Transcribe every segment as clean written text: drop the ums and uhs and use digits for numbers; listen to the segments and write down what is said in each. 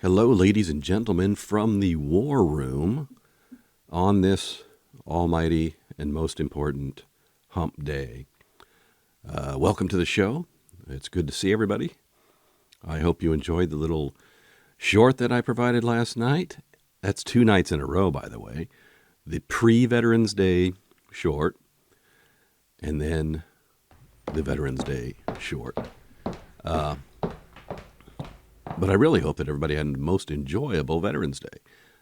Hello, ladies and gentlemen, from the War Room on this almighty and most important hump day. Welcome to the show. It's good to see everybody. I hope you enjoyed the little short that I provided last night. That's 2 nights in a row, by the way. The pre-Veterans Day short, and then the Veterans Day short. But I really hope that everybody had the most enjoyable Veterans Day.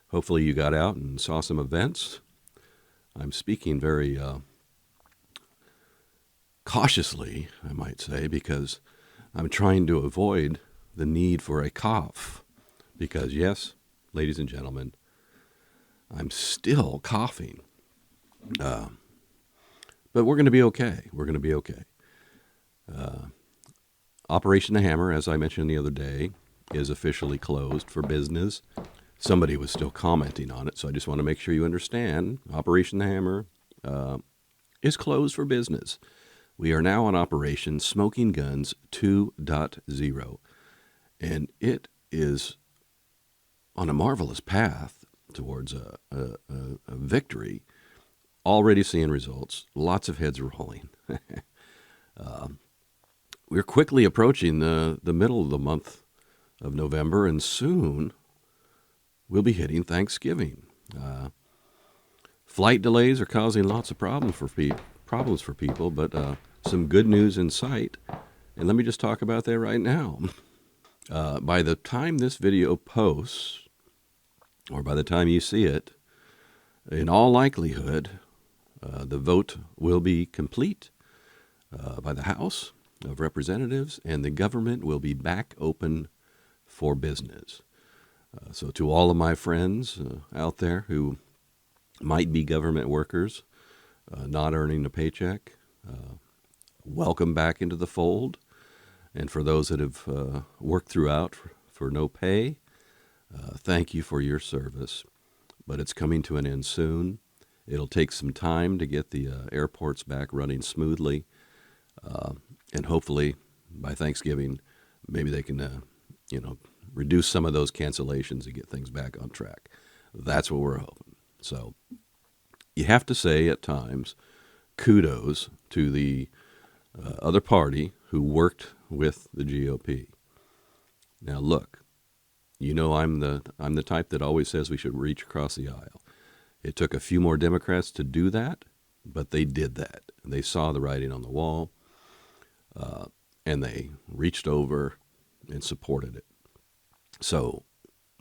Hopefully you got out and saw some events. I'm speaking very cautiously, I might say, because I'm trying to avoid the need for a cough. Because, yes, ladies and gentlemen, I'm still coughing. But we're going to be okay. We're going to be okay. Operation the Hammer, as I mentioned the other day, is officially closed for business. Somebody was still commenting on it, so I just want to make sure you understand. Operation the Hammer is closed for business. We are now on Operation Smoking Guns 2.0, and it is on a marvelous path towards a victory. Already seeing results, lots of heads rolling. We're quickly approaching the middle of the month of November, and soon we'll be hitting Thanksgiving. Flight delays are causing lots of problems for people, but some good news in sight. And let me just talk about that right now. By the time this video posts, or by the time you see it, in all likelihood, the vote will be complete by the House of Representatives, and the government will be back open for business. So to all of my friends out there who might be government workers, not earning a paycheck, welcome back into the fold. And for those that have worked throughout for no pay, thank you for your service. But it's coming to an end soon. It'll take some time to get the airports back running smoothly. And hopefully by Thanksgiving, maybe they can, reduce some of those cancellations and get things back on track. That's what we're hoping. So you have to say at times, kudos to the other party who worked with the GOP. Now look, I'm the type that always says we should reach across the aisle. It took a few more Democrats to do that, but they did that. They saw the writing on the wall, and they reached over and supported it. So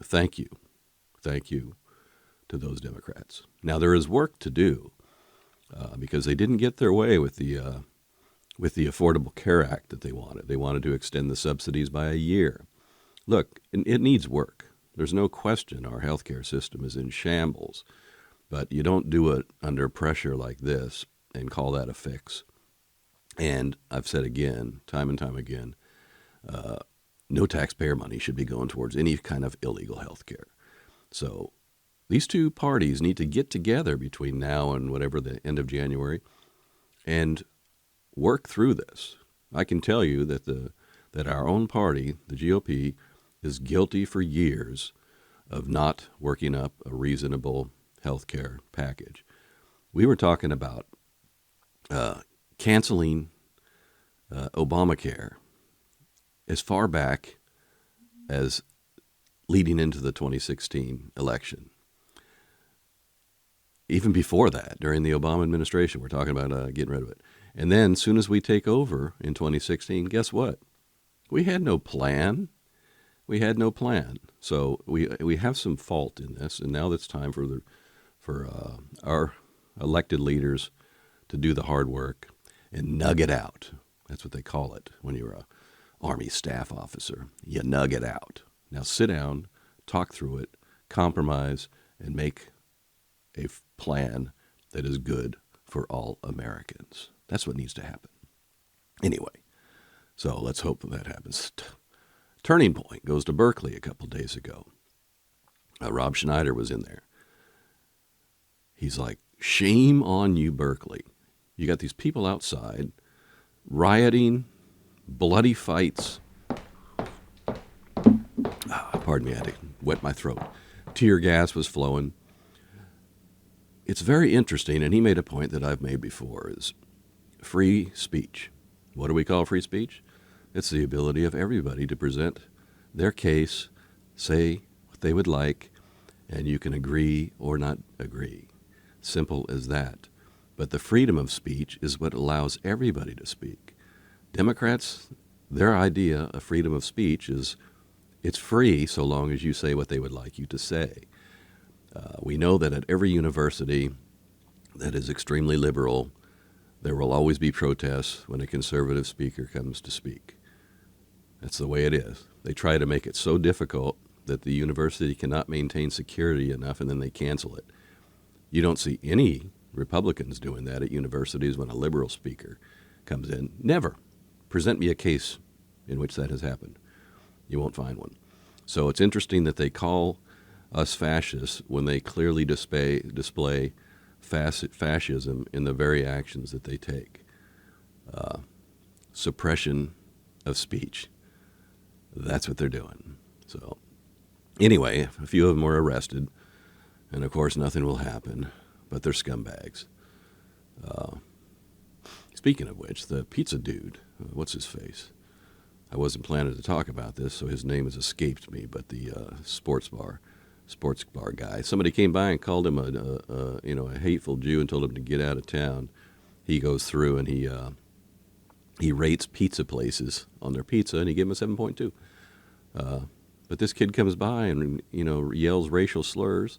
thank you to those Democrats. Now there is work to do because they didn't get their way with the Affordable Care Act that they wanted. They wanted to extend the subsidies by a year. Look, it needs work. There's no question our healthcare system is in shambles, but you don't do it under pressure like this and call that a fix. And I've said again, time and time again, no taxpayer money should be going towards any kind of illegal health care. So these two parties need to get together between now and whatever the end of January and work through this. I can tell you that our own party, the GOP, is guilty for years of not working up a reasonable health care package. We were talking about canceling Obamacare as far back as leading into the 2016 election. Even before that, during the Obama administration, we're talking about getting rid of it. And then as soon as we take over in 2016, guess what? We had no plan. So we have some fault in this, and now it's time for our elected leaders to do the hard work and nug it out. That's what they call it when you're a Army staff officer. You nug it out. Now sit down, talk through it, compromise, and make a plan that is good for all Americans. That's what needs to happen. Anyway, so let's hope that happens. Turning Point goes to Berkeley a couple days ago. Rob Schneider was in there. He's like, shame on you, Berkeley. You got these people outside rioting, bloody fights. Pardon me, I had to wet my throat. Tear gas was flowing. It's very interesting, and he made a point that I've made before, is free speech. What do we call free speech? It's the ability of everybody to present their case, say what they would like, and you can agree or not agree. Simple as that. But the freedom of speech is what allows everybody to speak. Democrats, their idea of freedom of speech is it's free so long as you say what they would like you to say. We know that at every university that is extremely liberal, there will always be protests when a conservative speaker comes to speak. That's the way it is. They try to make it so difficult that the university cannot maintain security enough, and then they cancel it. You don't see any Republicans doing that at universities when a liberal speaker comes in. Never. Present me a case in which that has happened. You won't find one. So it's interesting that they call us fascists when they clearly display fascism in the very actions that they take. Suppression of speech. That's what they're doing. So anyway, a few of them were arrested, and of course nothing will happen, but they're scumbags. Speaking of which, the pizza dude, what's his face? I wasn't planning to talk about this, so his name has escaped me, but the sports bar guy. Somebody came by and called him a hateful Jew and told him to get out of town. He goes through and he rates pizza places on their pizza, and he gave him a 7.2. But this kid comes by and yells racial slurs.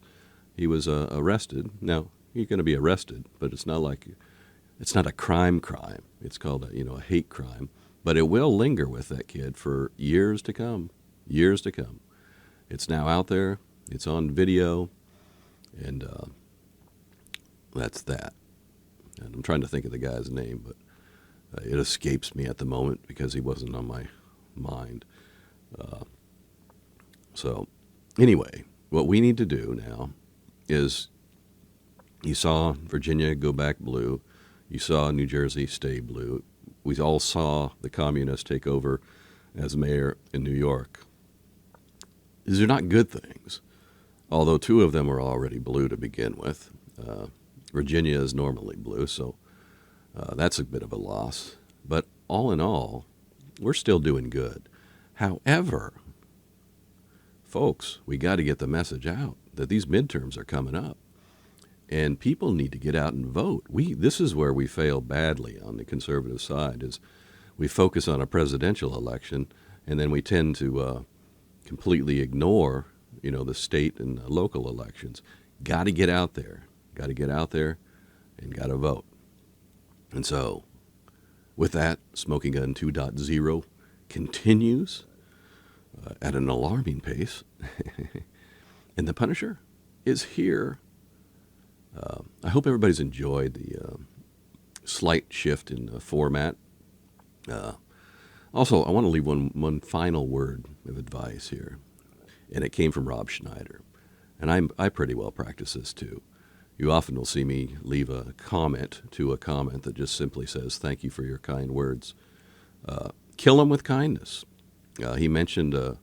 He was arrested. Now you're going to be arrested, but it's not a crime. It's called a hate crime. But it will linger with that kid for years to come. Years to come. It's now out there. It's on video, and that's that. And I'm trying to think of the guy's name, but it escapes me at the moment because he wasn't on my mind. So anyway, what we need to do now is, you saw Virginia go back blue. You saw New Jersey stay blue. We all saw the communists take over as mayor in New York. These are not good things, although two of them were already blue to begin with. Virginia is normally blue, so that's a bit of a loss. But all in all, we're still doing good. However, folks, we got to get the message out that these midterms are coming up, and people need to get out and vote. This is where we fail badly on the conservative side, is we focus on a presidential election, and then we tend to completely ignore, the state and local elections. Got to get out there. Got to get out there and got to vote. And so, with that, Smoking Gun 2.0 continues at an alarming pace. And the Punisher is here. I hope everybody's enjoyed the slight shift in format. Also, I want to leave one final word of advice here, and it came from Rob Schneider. And I pretty well practice this too. You often will see me leave a comment that just simply says, "Thank you for your kind words." Kill them with kindness. He mentioned on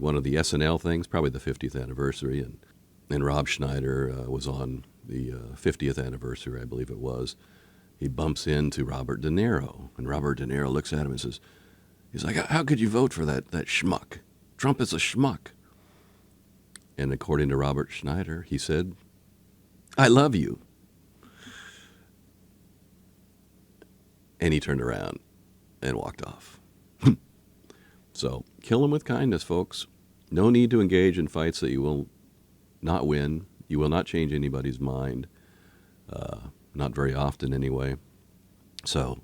one of the SNL things, probably the 50th anniversary, and Rob Schneider was on the 50th anniversary, I believe it was. He bumps into Robert De Niro, and Robert De Niro looks at him and says, he's like, "How could you vote for that schmuck? Trump is a schmuck." And according to Robert Schneider, he said, "I love you." And he turned around and walked off. So, kill them with kindness, folks. No need to engage in fights that you will not win. You will not change anybody's mind. Not very often, anyway. So,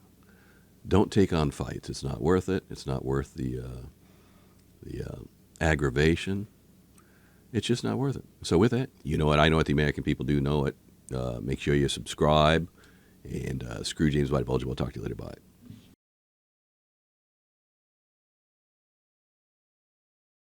don't take on fights. It's not worth it. It's not worth the aggravation. It's just not worth it. So with that, you know what? I know what the American people do know it. Make sure you subscribe. And screw James White Bulger. We'll talk to you later. Bye.